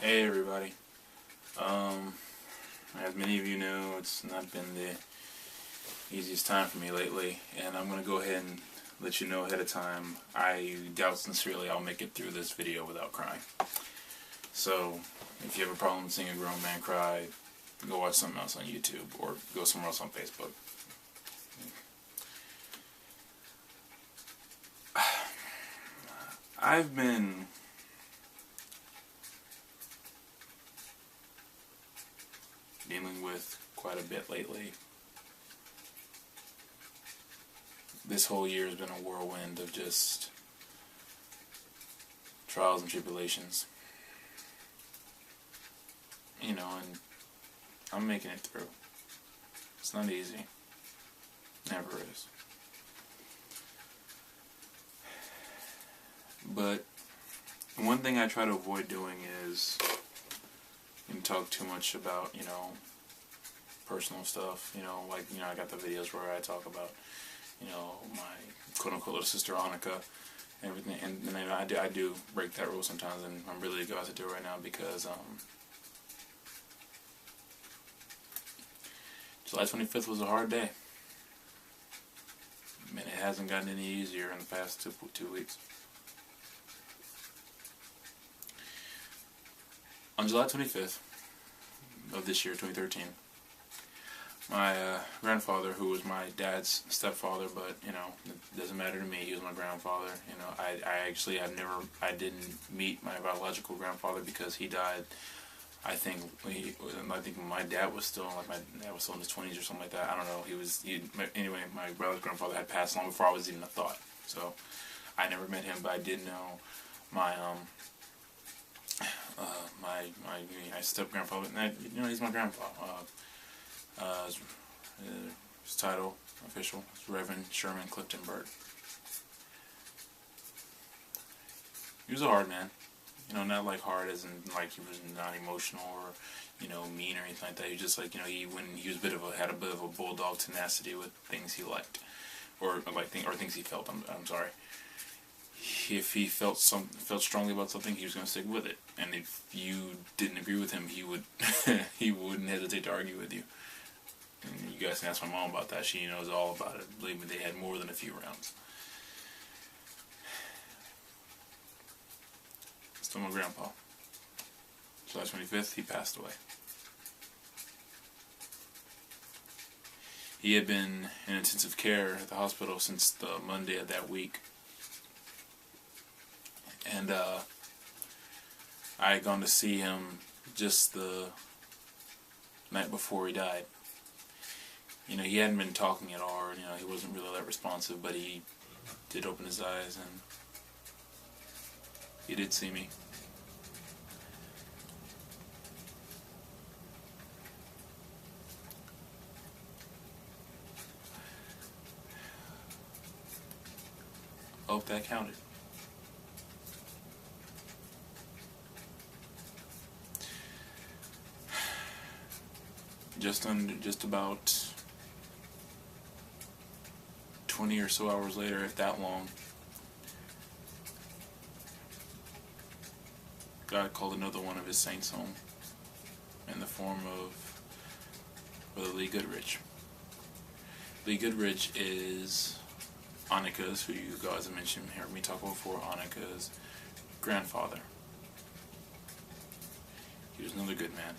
Hey everybody. As many of you know, it's not been the easiest time for me lately, and I'm going to go ahead and let you know ahead of time. I doubt sincerely I'll make it through this video without crying. So, if you have a problem seeing a grown man cry, go watch something else on YouTube, or go somewhere else on Facebook. I've been dealing with quite a bit lately. This whole year has been a whirlwind of just trials and tribulations. You know, and I'm making it through. It's not easy. Never is. But one thing I try to avoid doing is talk too much about, personal stuff. I got the videos where I talk about, my quote-unquote little sister Annika and everything. And then I do break that rule sometimes, and I'm really glad to do it right now because July 25th was a hard day. And it hasn't gotten any easier in the past two weeks. On July 25th of this year, 2013, my grandfather, who was my dad's stepfather, but, it doesn't matter to me, he was my grandfather. I didn't meet my biological grandfather because he died, I think my dad was still, my dad was still in his 20s or something like that. I don't know, anyway, my brother's grandfather had passed long before I was even a thought. So, I never met him, but I did know my step-grandfather. He's my grandpa. His title, official, is Reverend Sherman Clifton Byrd. He was a hard man. Not like hard as in like he was not emotional or, mean or anything like that. He was just like, he had a bit of a bulldog tenacity with things he liked, or things he felt. I'm sorry. If he felt strongly about something, he was going to stick with it. And if you didn't agree with him, he wouldn't hesitate to argue with you. And you guys can ask my mom about that. She knows all about it. Believe me, they had more than a few rounds. Still my grandpa. July 25th, he passed away. He had been in intensive care at the hospital since the Monday of that week. And I had gone to see him just the night before he died. He hadn't been talking at all, or, he wasn't really that responsive, but he did open his eyes, and he did see me. I hope that counted. Just about 20 or so hours later, if that long, God called another one of his saints home in the form of Brother Lee Goodrich. Lee Goodrich is Annika's, who you guys have mentioned, heard me talk about before, Annika's grandfather. He was another good man.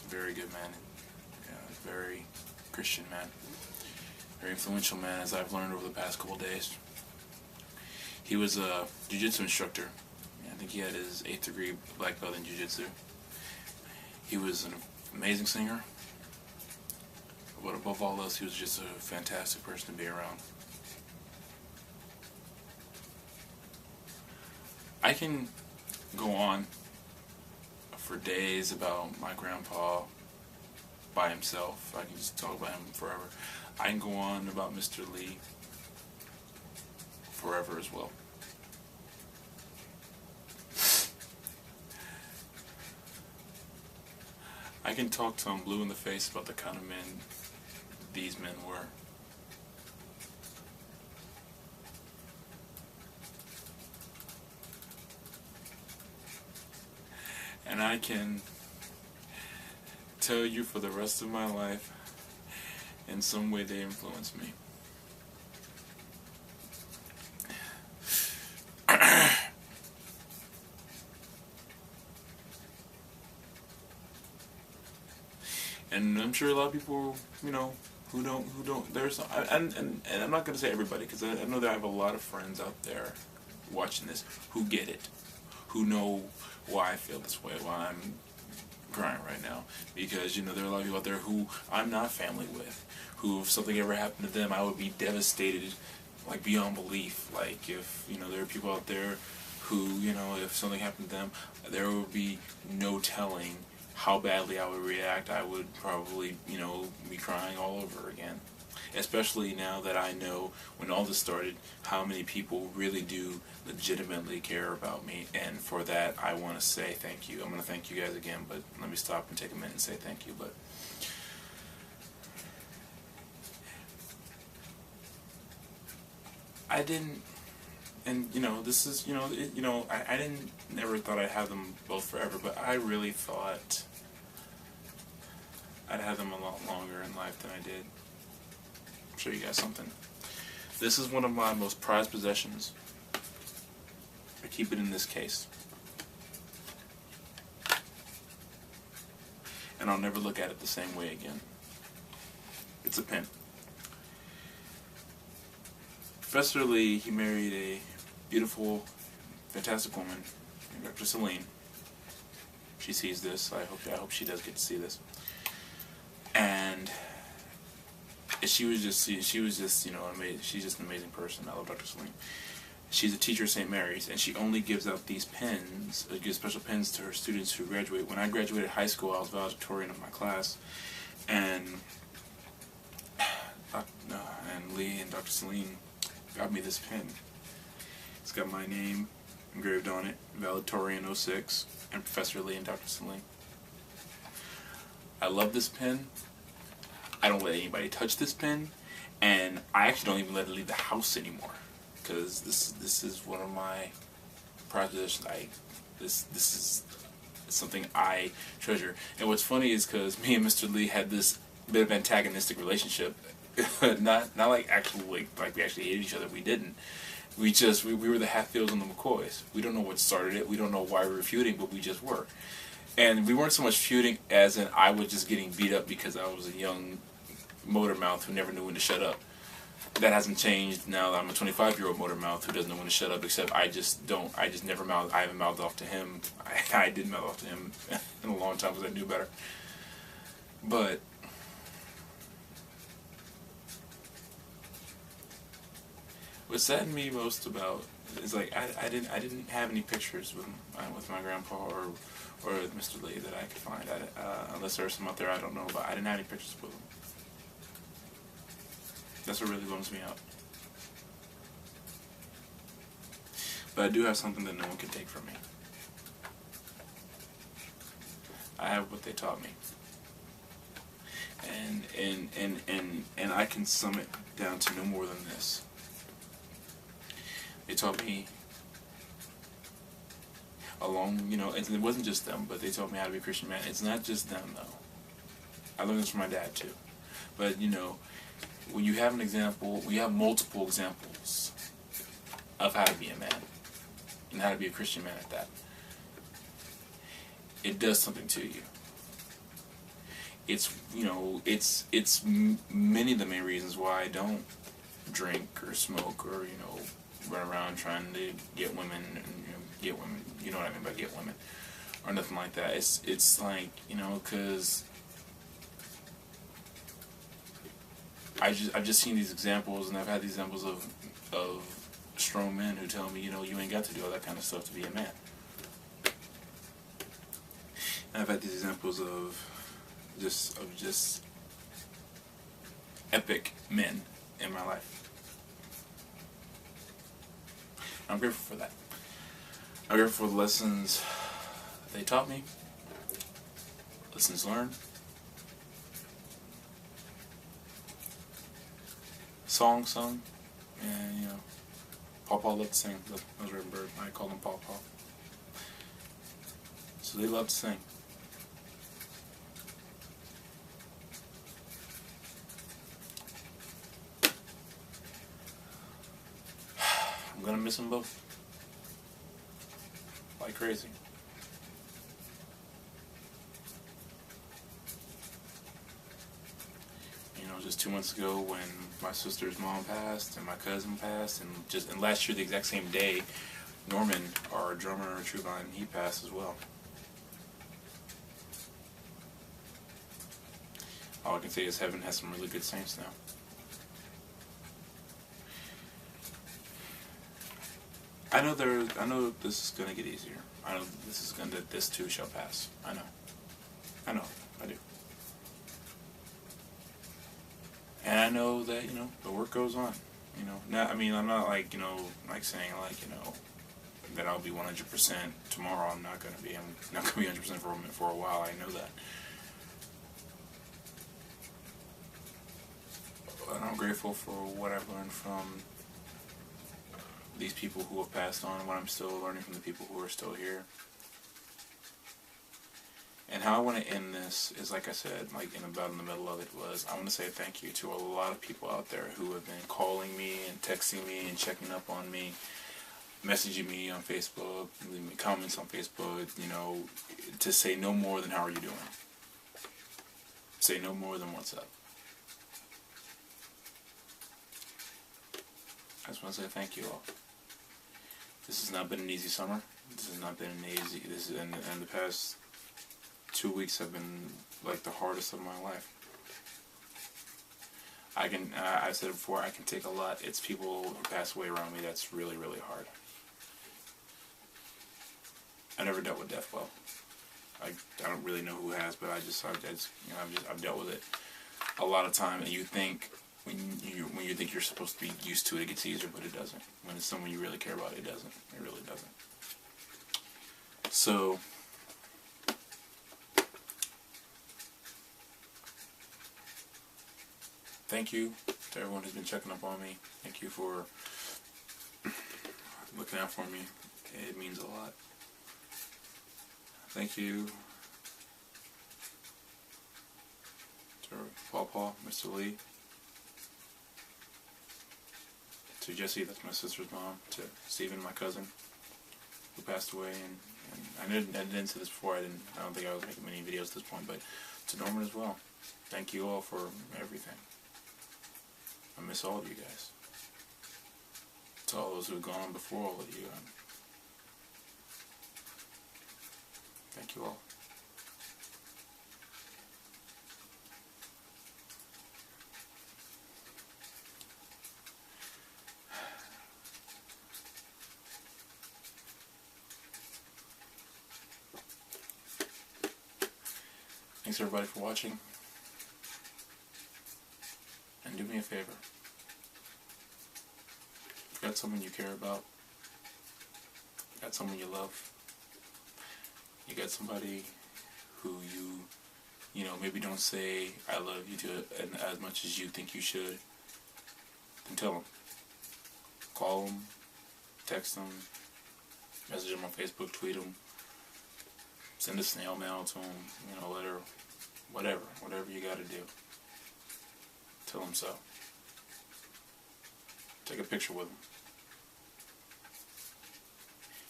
Very good man. Very Christian man. Very influential man, as I've learned over the past couple days. He was a jiu-jitsu instructor. I think he had his 8th degree black belt in jiu-jitsu. He was an amazing singer. But above all else, he was just a fantastic person to be around. I can go on for days about my grandpa by himself. I can just talk about him forever. I can go on about Mr. Lee forever as well. I can talk till I'm blue in the face about the kind of men these men were. And I can tell you for the rest of my life, in some way they influenced me. And I'm sure a lot of people, who don't, and I'm not going to say everybody, because I know that I have a lot of friends out there watching this who get it, who know why I feel this way, why I'm crying right now, because, there are a lot of people out there who I'm not family with, who if something ever happened to them, I would be devastated, like beyond belief. Like if, there are people out there who, if something happened to them, there would be no telling how badly I would react. I would probably, be crying all over again. Especially now that I know, when all this started, how many people really do legitimately care about me. And for that, I want to say thank you. I'm going to thank you guys again, but let me stop and take a minute and say thank you. But I didn't, and this is, I didn't, never thought I'd have them both forever, but I really thought I'd have them a lot longer in life than I did. I'll show you guys something. This is one of my most prized possessions. I keep it in this case. And I'll never look at it the same way again. It's a pen. Professor Lee, he married a beautiful, fantastic woman named Dr. Celine. She sees this. I hope she does get to see this. And she was just, amazing. She's just an amazing person. I love Dr. Celine. She's a teacher at St. Mary's, and she only gives out these pens, gives special pens to her students who graduate. When I graduated high school, I was valedictorian of my class, and Lee and Dr. Celine got me this pen. It's got my name engraved on it, valedictorian 06, and Professor Lee and Dr. Celine. I love this pen. I don't let anybody touch this pen, and I actually don't even let it leave the house anymore, because this is one of my prized possessions. This is something I treasure. And what's funny is because me and Mr. Lee had this bit of antagonistic relationship. not like actually like we actually hated each other. We didn't. We were the Hatfields and the McCoys. We don't know what started it. We don't know why we were feuding, but we just were. And we weren't so much feuding as in I was just getting beat up because I was a young motor mouth who never knew when to shut up. That hasn't changed now that I'm a 25-year-old motor mouth who doesn't know when to shut up, except I haven't mouthed off to him. I didn't mouth off to him in a long time because I knew better. But what saddened me most about is like I didn't have any pictures with my grandpa or with Mr. Lee that I could find. Unless there's some out there I don't know, but I didn't have any pictures with him. That's what really bums me out. But I do have something that no one can take from me. I have what they taught me. And I can sum it down to no more than this. They taught me it wasn't just them, but they taught me how to be a Christian man. It's not just them, though. I learned this from my dad, too. But, when you have an example, we have multiple examples of how to be a man, and how to be a Christian man at that. It does something to you. It's many of the main reasons why I don't drink or smoke or, run around trying to get women and get women. You know what I mean by get women, or nothing like that. It's like, because I've just seen these examples, and I've had these examples of strong men who tell me, you ain't got to do all that kind of stuff to be a man. And I've had these examples of just epic men in my life. I'm grateful for that. I'm grateful for the lessons they taught me, lessons learned, songs sung, and Paw Paw loved to sing. That was Red Bird. I called him Paw Paw. This So they love to sing. I'm gonna miss them both. Like crazy. You know, just 2 months ago when my sister's mom passed and my cousin passed, and last year the exact same day, Norman, our drummer, Truvine, he passed as well. All I can say is heaven has some really good saints now. I know this is gonna get easier. I know this too shall pass. I know. I do. And I know that, the work goes on. I'm not like, like saying like, that I'll be 100% tomorrow. I'm not gonna be 100% for a while. I know that. And I'm grateful for what I've learned from these people who have passed on, and what I'm still learning from the people who are still here. And how I want to end this is, like I said, like in the middle of it, was I want to say thank you to a lot of people out there who have been calling me and texting me and checking up on me, messaging me on Facebook, leaving me comments on Facebook, to say no more than how are you doing. Say no more than what's up. I just want to say thank you all. This has not been an easy summer. This has not been an easy. And the past 2 weeks have been like the hardest of my life. I said it before, I can take a lot. It's people who pass away around me that's really, really hard. I never dealt with death well. I don't really know who has, but I've dealt with it a lot of time. And you think when you think you're supposed to be used to it, it gets easier, but it doesn't. When it's someone you really care about, it doesn't. It really doesn't. So thank you to everyone who's been checking up on me. Thank you for looking out for me. It means a lot. Thank you to Paul, Mr. Lee, to Jessie, that's my sister's mom, to Stephen, my cousin, who passed away, and I didn't say this before. I don't think I was making many videos at this point, but to Norman as well. Thank you all for everything. I miss all of you guys. To all those who have gone before all of you. Thank you all. Thanks everybody for watching. And do me a favor. If you got someone you care about, you got someone you love, you got somebody who you maybe don't say I love you to as much as you think you should, then tell them. Call them, text them, message them on Facebook, tweet them, send a snail mail to them, letter, whatever you got to do. Tell them so. Take a picture with them.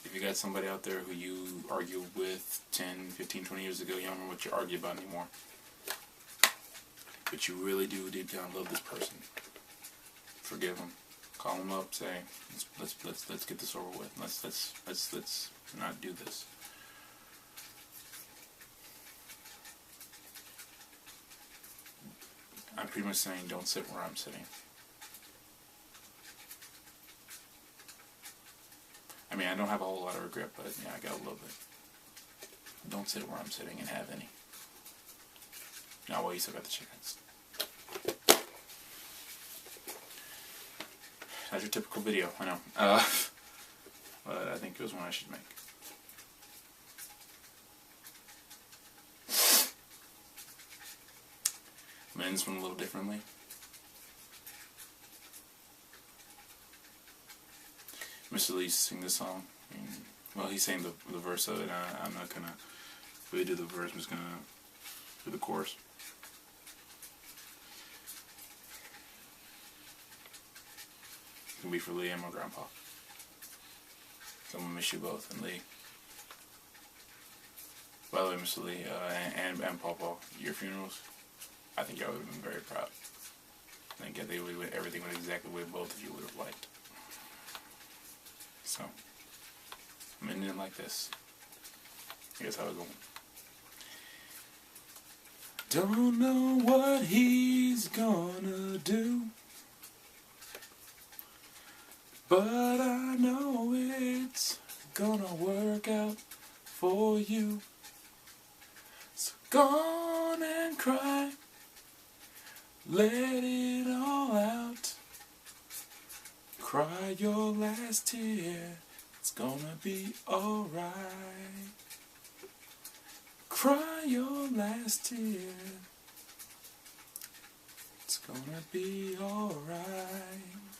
If you got somebody out there who you argued with 10, 15, 20 years ago, you don't know what you argue about anymore, but you really do deep down love this person, forgive them. Call them up, say, let's get this over with. Let's not do this. I'm pretty much saying don't sit where I'm sitting. I don't have a whole lot of regret, but yeah, I got a little bit. Don't sit where I'm sitting and have any. Now, well, you still got the chickens. That's your typical video, I know. But I think it was one I should make. I'm going to end this one a little differently. Mr. Lee sing this song. Well, he sang the verse of it. I'm not gonna We do the verse. I'm just gonna do the chorus. It's gonna be for Lee and my grandpa. So I'm gonna miss you both, and Lee. By the way, Mr. Lee, and Papa, your funerals, I think y'all would have been very proud. I think everything went exactly the way both of you would have liked. So, I'm ending it like this. Here's how it goes. Don't know what he's gonna do, but I know it's gonna work out for you. So go on and cry, let it all out. Cry your last tear, it's gonna be alright. Cry your last tear, it's gonna be alright.